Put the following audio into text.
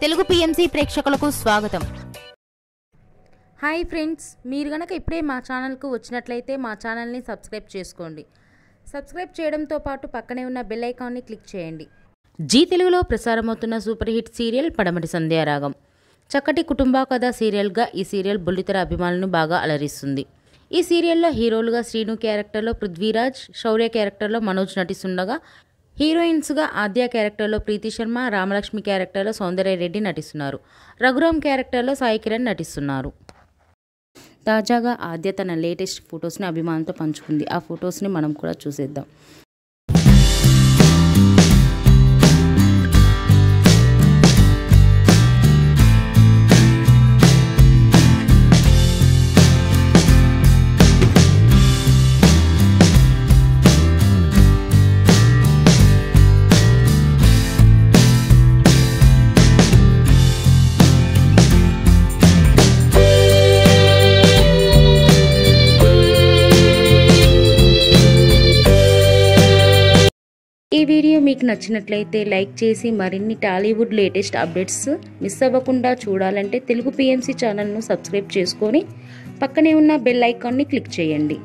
Telugu PMC ప్రేక్షకులకు స్వాగతం. Hi friends, మీరు గనక ఇప్పుడే మా ఛానల్కు వచ్చినట్లయితే మా ఛానల్ని సబ్స్క్రైబ్ చేసుకోండి. సబ్స్క్రైబ్ చేయడంతో పాటు పక్కనే ఉన్న బెల్ ఐకాన్ని క్లిక్ చేయండి. జీ తెలుగులో ప్రసారమవుతున్న సూపర్ హిట్ సీరియల్ పడమటి సంధ్యారాగం. చక్కటి కుటుంబ కథ సీరియల్గా ఈ సీరియల్ బుల్లితెర అభిమానులను బాగా అలరిస్తుంది. ఈ సీరియల్లో హీరోలుగా శ్రీను క్యారెక్టర్లో పృథ్వీరాజ్, శౌర్య క్యారెక్టర్లో మనోజ్ నటిస్తుండగా హీరోయిన్స్గా ఆద్య క్యారెక్టర్లో ప్రీతి శర్మ, రామలక్ష్మి క్యారెక్టర్లో సౌందర్య రెడ్డి నటిస్తున్నారు. రఘురామ్ క్యారెక్టర్లో సాయి కిరణ్ నటిస్తున్నారు. తాజాగా ఆద్య తన లేటెస్ట్ ఫొటోస్ని అభిమానులతో పంచుకుంది. ఆ ఫొటోస్ని మనం కూడా చూసేద్దాం. ఈ వీడియో మీకు నచ్చినట్లయితే లైక్ చేసి మరిన్ని టాలీవుడ్ లేటెస్ట్ అప్డేట్స్ మిస్ అవ్వకుండా చూడాలంటే తెలుగు పిఎంసి ఛానల్ను సబ్స్క్రైబ్ చేసుకొని పక్కనే ఉన్న బెల్ ఐకాన్ని క్లిక్ చేయండి.